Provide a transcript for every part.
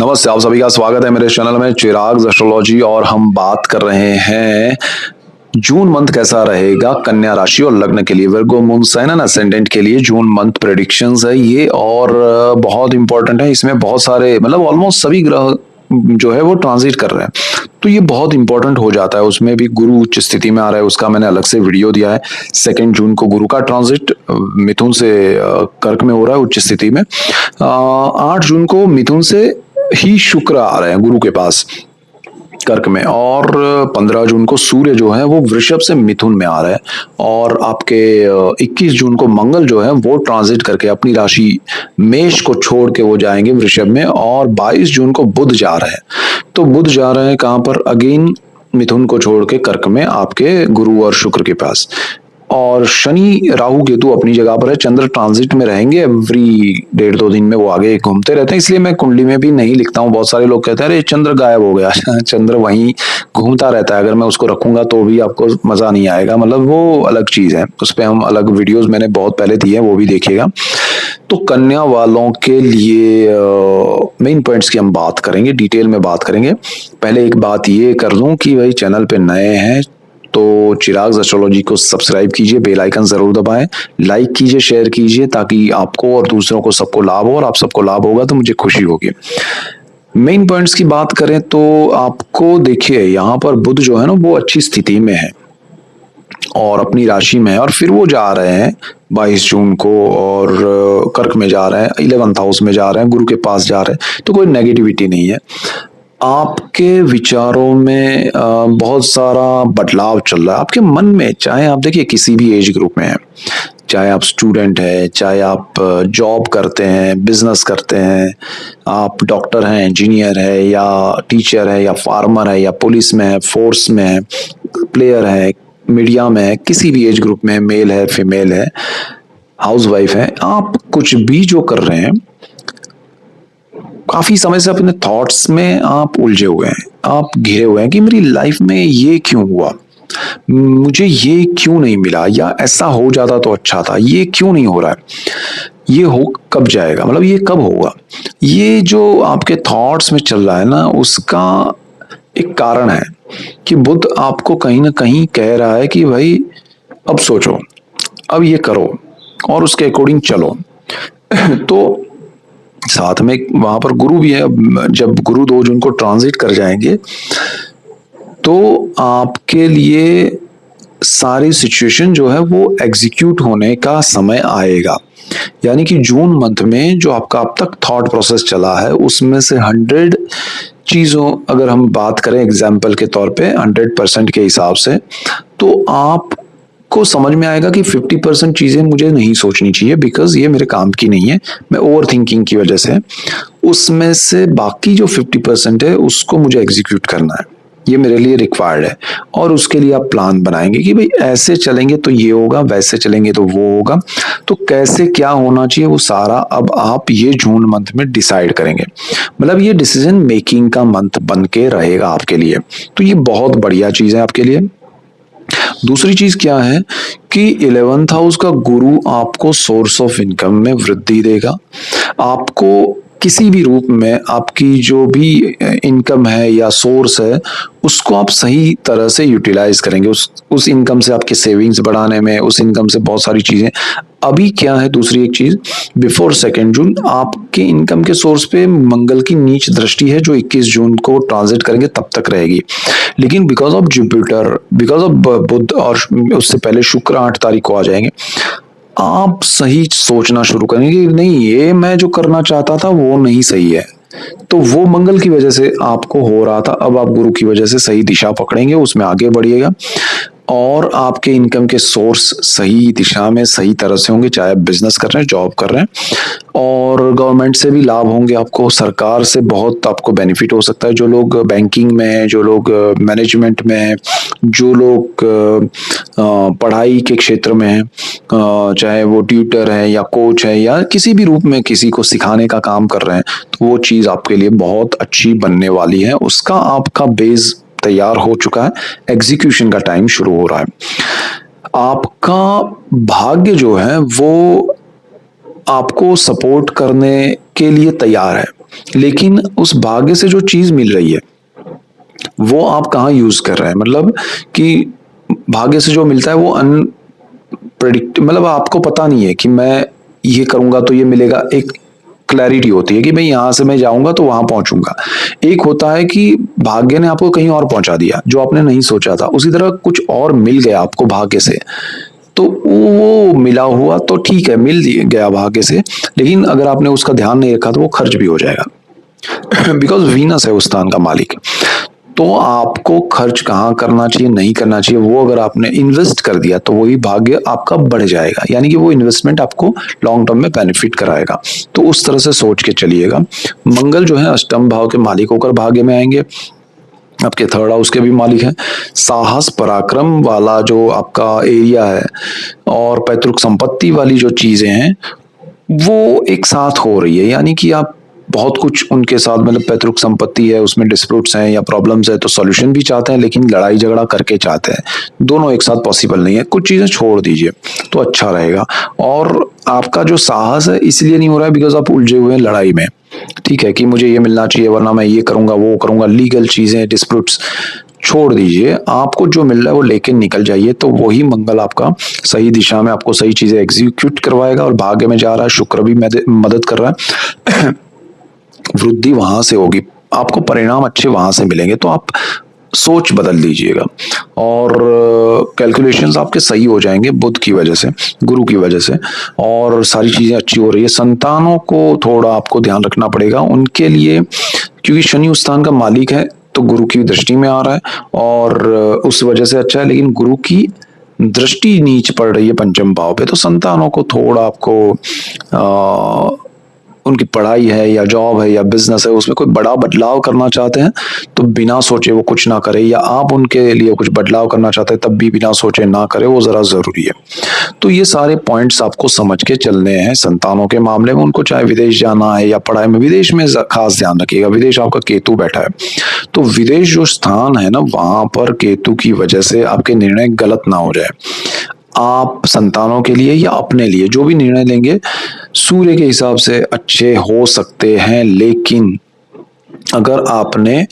नमस्ते, आप सभी का स्वागत है मेरे चैनल में चिराग एस्ट्रोलॉजी। और हम बात कर रहे हैं जून मंथ कैसा रहेगा कन्या राशि और लग्न के लिए, वर्गो मून साइन एंड असेंडेंट के लिए जून मंथ प्रेडिक्शंस है ये। और बहुत इंपॉर्टेंट है, इसमें बहुत सारे मतलब ऑलमोस्ट सभी ग्रह जो है वो ट्रांजिट कर रहे हैं, तो ये बहुत इंपॉर्टेंट हो जाता है। उसमें भी गुरु उच्च स्थिति में आ रहा है, उसका मैंने अलग से वीडियो दिया है। 2 जून को गुरु का ट्रांजिट मिथुन से कर्क में हो रहा है उच्च स्थिति में। 8 जून को मिथुन से ही शुक्र आ रहे हैं गुरु के पास कर्क में। और 15 जून को सूर्य जो है वो वृषभ से मिथुन में आ रहा है। और आपके 21 जून को मंगल जो है वो ट्रांजिट करके अपनी राशि मेष को छोड़ के वो जाएंगे वृषभ में। और 22 जून को बुध जा रहे हैं, तो बुध जा रहे हैं कहाँ पर, अगेन मिथुन को छोड़ के कर्क में आपके गुरु और शुक्र के पास। और शनि राहु केतु अपनी जगह पर है, चंद्र ट्रांजिट में रहेंगे एवरी 1.5-2 दिन में, वो आगे घूमते रहते हैं, इसलिए मैं कुंडली में भी नहीं लिखता हूँ। बहुत सारे लोग कहते हैं अरे चंद्र गायब हो गया चंद्र वहीं घूमता रहता है, अगर मैं उसको रखूंगा तो भी आपको मजा नहीं आएगा, मतलब वो अलग चीज है, उस पर हम अलग वीडियोस मैंने बहुत पहले दिए हैं, वो भी देखिएगा। तो कन्या वालों के लिए मेन पॉइंट्स की हम बात करेंगे, डिटेल में बात करेंगे। पहले एक बात ये कर दूं कि भाई चैनल पे नए हैं तो चिराग एस्ट्रोलॉजी को सब्सक्राइब कीजिए, बेल आइकन जरूर दबाएं, लाइक कीजिए, शेयर कीजिए, ताकि आपको और दूसरों को सबको लाभ हो। और आप सबको लाभ होगा तो मुझे खुशी होगी। मेन पॉइंट्स की बात करें तो आपको देखिए यहाँ पर बुध जो है ना वो अच्छी स्थिति में है और अपनी राशि में है, और फिर वो जा रहे हैं 22 जून को और कर्क में जा रहे हैं, 11th हाउस में जा रहे हैं, गुरु के पास जा रहे हैं, तो कोई नेगेटिविटी नहीं है। आपके विचारों में बहुत सारा बदलाव चल रहा है आपके मन में, चाहे आप देखिए किसी भी एज ग्रुप में है, चाहे आप स्टूडेंट है, चाहे आप जॉब करते हैं, बिजनेस करते हैं, आप डॉक्टर हैं, इंजीनियर है, या टीचर है, या फार्मर है, या पुलिस में है, फोर्स में है, प्लेयर है, मीडिया में है, किसी भी एज ग्रुप में, मेल है, फीमेल है, हाउसवाइफ है, आप कुछ भी जो कर रहे हैं, काफी समय से अपने थॉट्स में आप उलझे हुए हैं, आप घिरे हुए हैं कि मेरी लाइफ में ये क्यों हुआ, मुझे ये क्यों नहीं मिला, या ऐसा हो जाता तो अच्छा था, ये क्यों नहीं हो रहा है, ये हो कब जाएगा, मतलब ये कब होगा। ये जो आपके थॉट्स में चल रहा है ना, उसका एक कारण है कि बुध आपको कहीं ना कहीं कह रहा है कि भाई अब सोचो, अब ये करो और उसके अकॉर्डिंग चलो तो साथ में वहां पर गुरु भी है। जब गुरु 2 जून को ट्रांजिट कर जाएंगे तो आपके लिए सारी सिचुएशन जो है वो एग्जीक्यूट होने का समय आएगा। यानी कि जून मंथ में जो आपका अब तक थॉट प्रोसेस चला है उसमें से 100 चीजों, अगर हम बात करें एग्जाम्पल के तौर पे 100% के हिसाब से, तो आप को समझ में आएगा कि 50% चीजें मुझे नहीं सोचनी चाहिए बिकॉज ये मेरे काम की नहीं है, मैं ओवर थिंकिंग की वजह से। उसमें से बाकी जो 50% है उसको मुझे एग्जीक्यूट करना है, ये मेरे लिए रिक्वायर्ड है। और उसके लिए आप प्लान बनाएंगे कि भाई ऐसे चलेंगे तो ये होगा, वैसे चलेंगे तो वो होगा, तो कैसे क्या होना चाहिए वो सारा अब आप ये जून मंथ में डिसाइड करेंगे। मतलब ये डिसीजन मेकिंग का मंथ बन के रहेगा आपके लिए, तो ये बहुत बढ़िया चीज है आपके लिए। दूसरी चीज क्या है कि 11th हाउस का गुरु आपको सोर्स ऑफ इनकम में वृद्धि देगा। आपको किसी भी रूप में आपकी जो भी इनकम है या सोर्स है उसको आप सही तरह से यूटिलाइज करेंगे, उस इनकम से आपके सेविंग्स बढ़ाने में, उस इनकम से बहुत सारी चीजें। अभी क्या है दूसरी एक चीज, बिफोर 2 जून आपके इनकम के सोर्स पे मंगल की नीच दृष्टि है जो 21 जून को ट्रांजिट करेंगे तब तक रहेगी। लेकिन because of Jupiter, because of Budh, और उससे पहले शुक्र 8 तारीख को आ जाएंगे, आप सही सोचना शुरू करेंगे कि नहीं ये मैं जो करना चाहता था वो नहीं सही है, तो वो मंगल की वजह से आपको हो रहा था, अब आप गुरु की वजह से सही दिशा पकड़ेंगे, उसमें आगे बढ़िएगा और आपके इनकम के सोर्स सही दिशा में सही तरह से होंगे, चाहे आप बिजनेस कर रहे हैं, जॉब कर रहे हैं। और गवर्नमेंट से भी लाभ होंगे आपको, सरकार से बहुत आपको बेनिफिट हो सकता है। जो लोग बैंकिंग में है, जो लोग मैनेजमेंट में है, जो लोग पढ़ाई के क्षेत्र में है, चाहे वो ट्यूटर है या कोच है या किसी भी रूप में किसी को सिखाने का काम कर रहे हैं, तो वो चीज आपके लिए बहुत अच्छी बनने वाली है। उसका आपका बेस तैयार हो चुका है, एग्जीक्यूशन का टाइम शुरू हो रहा है। आपका भाग्य जो है वो आपको सपोर्ट करने के लिए तैयार है। लेकिन उस भाग्य से जो चीज मिल रही है वो आप कहाँ यूज कर रहे हैं। मतलब कि भाग्य से जो मिलता है वो अनप्रेडिक्ट, मतलब आपको पता नहीं है कि मैं ये करूंगा तो ये मिलेगा। एक क्लैरिटी होती है कि भाई यहां से मैं जाऊंगा तो वहां पहुंचूंगा। एक होता है कि भाग्य ने आपको कहीं और पहुंचा दिया जो आपने नहीं सोचा था, उसी तरह कुछ और मिल गया आपको भाग्य से। तो वो मिला हुआ तो ठीक है, मिल गया भाग्य से, लेकिन अगर आपने उसका ध्यान नहीं रखा तो वो खर्च भी हो जाएगा। बिकॉज वीनस है उस स्थान का मालिक। तो आपको खर्च कहाँ करना चाहिए, नहीं करना चाहिए, वो अगर आपने इन्वेस्ट कर दिया तो वही भाग्य आपका बढ़ जाएगा, यानी कि वो इन्वेस्टमेंट आपको लॉन्ग टर्म में बेनिफिट कराएगा। तो उस तरह से सोच के चलिएगा। मंगल जो है अष्टम भाव के मालिक होकर भाग्य में आएंगे, आपके थर्ड हाउस के भी मालिक हैं। साहस पराक्रम वाला जो आपका एरिया है और पैतृक संपत्ति वाली जो चीजें हैं वो एक साथ हो रही है, यानी कि आप बहुत कुछ उनके साथ, मतलब पैतृक संपत्ति है उसमें डिस्प्यूट्स हैं या प्रॉब्लम्स है तो सॉल्यूशन भी चाहते हैं, लेकिन लड़ाई झगड़ा करके चाहते हैं। दोनों एक साथ पॉसिबल नहीं है, कुछ चीजें छोड़ दीजिए तो अच्छा रहेगा। और आपका जो साहस है इसलिए नहीं हो रहा है बिकॉज आप उलझे हुए हैं लड़ाई में। ठीक है कि मुझे ये मिलना चाहिए वरना मैं ये करूंगा वो करूंगा, लीगल चीजें डिस्प्यूट्स छोड़ दीजिए। आपको जो मिल रहा है वो लेके निकल जाइए, तो वही मंगल आपका सही दिशा में आपको सही चीजें एग्जीक्यूट करवाएगा। और भाग्य में जा रहा है, शुक्र भी मदद कर रहा है। वृद्धि वहां से होगी, आपको परिणाम अच्छे वहां से मिलेंगे। तो आप सोच बदल दीजिएगा और कैलकुलेशंस आपके सही हो जाएंगे बुध की वजह से, गुरु की वजह से, और सारी चीजें अच्छी हो रही है। संतानों को थोड़ा आपको ध्यान रखना पड़ेगा उनके लिए, क्योंकि शनि उस स्थान का मालिक है तो गुरु की दृष्टि में आ रहा है और उस वजह से अच्छा है। लेकिन गुरु की दृष्टि नीच पड़ रही है पंचम भाव पे, तो संतानों को थोड़ा आपको उनकी पढ़ाई है या जॉब है या बिजनेस है उसमें कोई बड़ा बदलाव करना चाहते हैं तो बिना सोचे वो कुछ ना करे, या आप उनके लिए कुछ बदलाव करना चाहते हैं तब भी बिना सोचे ना करे, वो जरा जरूरी है। तो ये सारे पॉइंट्स आपको समझ के चलने हैं संतानों के मामले में। उनको चाहे विदेश जाना है या पढ़ाई में, विदेश में खास ध्यान रखिएगा, विदेश आपका केतु बैठा है तो विदेश जो स्थान है ना वहां पर केतु की वजह से आपके निर्णय गलत ना हो जाए। आप संतानों के लिए या अपने लिए जो भी निर्णय लेंगे सूर्य के हिसाब से अच्छे हो सकते हैं, लेकिन अगर आपने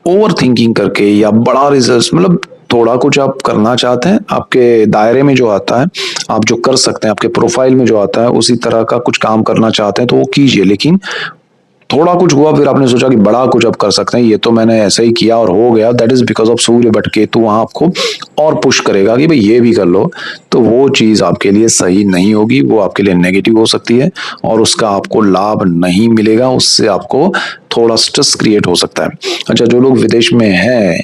ओवर थिंकिंग करके या बड़ा रिजल्ट, मतलब थोड़ा कुछ आप करना चाहते हैं आपके दायरे में जो आता है, आप जो कर सकते हैं आपके प्रोफाइल में जो आता है उसी तरह का कुछ काम करना चाहते हैं तो वो कीजिए। लेकिन थोड़ा कुछ हुआ फिर आपने सोचा कि बड़ा कुछ अब कर सकते हैं, ये तो मैंने ऐसे ही किया और हो गया, that is because of Surya but Ketu वहां आपको और पुश करेगा कि भाई ये भी कर लो, तो वो चीज आपके लिए सही नहीं होगी, वो आपके लिए नेगेटिव हो सकती है और उसका आपको लाभ नहीं मिलेगा, उससे आपको थोड़ा स्ट्रेस क्रिएट हो सकता है। अच्छा, जो लोग विदेश में हैं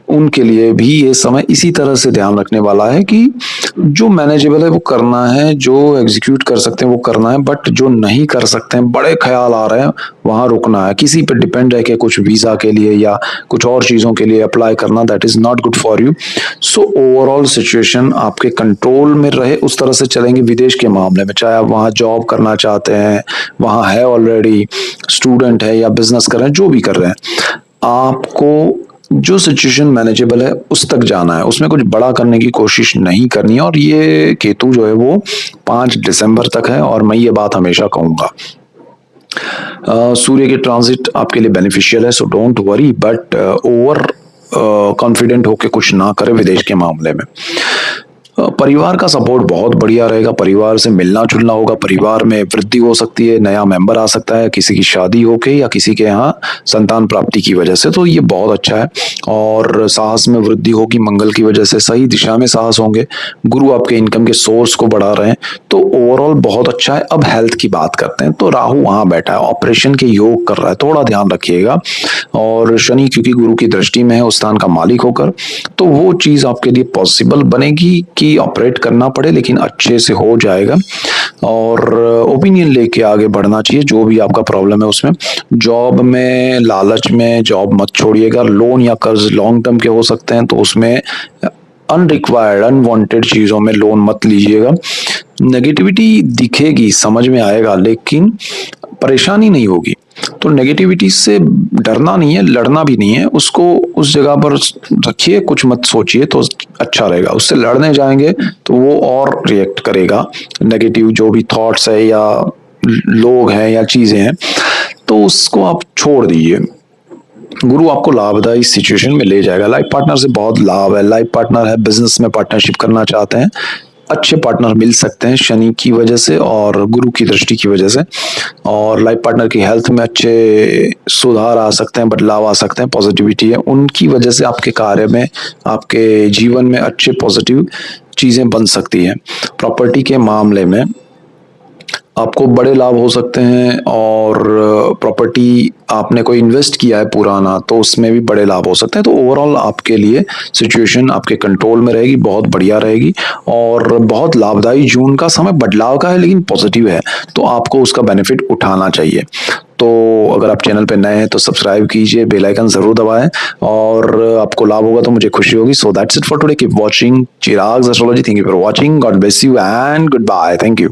उनके लिए भी ये समय इसी तरह से ध्यान रखने वाला है कि जो मैनेजेबल है वो करना है, जो एग्जीक्यूट कर सकते हैं वो करना है, बट जो नहीं कर सकते हैं, बड़े ख्याल आ रहे हैं, वहां रुकना है। किसी पे डिपेंड रह के कुछ वीजा के लिए या कुछ और चीजों के लिए अप्लाई करना, that is not good for you. So overall situation आपके कंट्रोल में रहे उस तरह से चलेंगे विदेश के मामले में। चाहे आप वहां जॉब करना चाहते हैं, वहां है ऑलरेडी, स्टूडेंट है या बिजनेस कर रहे हैं, जो भी कर रहे हैं, आपको जो सिचुएशन मैनेजेबल है उस तक जाना है, उसमें कुछ बड़ा करने की कोशिश नहीं करनी है। और ये केतु जो है वो 5 दिसंबर तक है और मैं ये बात हमेशा कहूंगा। सूर्य के ट्रांजिट आपके लिए बेनिफिशियल है, so don't worry, but over confident होके कुछ ना करे विदेश के मामले में। परिवार का सपोर्ट बहुत बढ़िया रहेगा, परिवार से मिलना जुलना होगा, परिवार में वृद्धि हो सकती है, नया मेंबर आ सकता है किसी की शादी होके या किसी के यहाँ संतान प्राप्ति की वजह से, तो ये बहुत अच्छा है। और साहस में वृद्धि होगी मंगल की वजह से, सही दिशा में साहस होंगे, गुरु आपके इनकम के सोर्स को बढ़ा रहे हैं, तो ओवरऑल बहुत अच्छा है। अब हेल्थ की बात करते हैं तो राहु वहां बैठा है, ऑपरेशन के योग कर रहा है, थोड़ा ध्यान रखिएगा। और शनि क्योंकि गुरु की दृष्टि में है उस स्थान का मालिक होकर, तो वो चीज आपके लिए पॉसिबल बनेगी कि ऑपरेट करना पड़े, लेकिन अच्छे से हो जाएगा। और ओपिनियन लेके आगे बढ़ना चाहिए जो भी आपका प्रॉब्लम है उसमें। जॉब में लालच में जॉब मत छोड़िएगा, लोन या कर्ज लॉन्ग टर्म के हो सकते हैं तो उसमें अनरिक्वायर्ड अनवांटेड चीजों में लोन मत लीजिएगा। नेगेटिविटी दिखेगी, समझ में आएगा, लेकिन परेशानी नहीं होगी। तो नेगेटिविटी से डरना नहीं है, लड़ना भी नहीं है, उसको उस जगह पर रखिए, कुछ मत सोचिए तो अच्छा रहेगा। उससे लड़ने जाएंगे तो वो और रिएक्ट करेगा, नेगेटिव जो भी थॉट्स है या लोग हैं या चीजें हैं। तो उसको आप छोड़ दीजिए। गुरु आपको लाभदायी सिचुएशन में ले जाएगा। लाइफ पार्टनर से बहुत लाभ है। लाइफ पार्टनर है, बिजनेस में पार्टनरशिप करना चाहते हैं, अच्छे पार्टनर मिल सकते हैं शनि की वजह से और गुरु की दृष्टि की वजह से। और लाइफ पार्टनर की हेल्थ में अच्छे सुधार आ सकते हैं, बदलाव आ सकते हैं, पॉजिटिविटी है, उनकी वजह से आपके कार्य में, आपके जीवन में अच्छे पॉजिटिव चीजें बन सकती हैं। प्रॉपर्टी के मामले में आपको बड़े लाभ हो सकते हैं, और प्रॉपर्टी आपने कोई इन्वेस्ट किया है पुराना तो उसमें भी बड़े लाभ हो सकते हैं। तो ओवरऑल आपके लिए सिचुएशन आपके कंट्रोल में रहेगी, बहुत बढ़िया रहेगी और बहुत लाभदायी। जून का समय बदलाव का है लेकिन पॉजिटिव है, तो आपको उसका बेनिफिट उठाना चाहिए। तो अगर आप चैनल पे नए हैं तो सब्सक्राइब कीजिए, बेल आइकन जरूर दबाएं, और आपको लाभ होगा तो मुझे खुशी होगी। So that's it for today, keep watching Chirag's astrology. Thank you for watching, god bless you and goodbye. Thank you.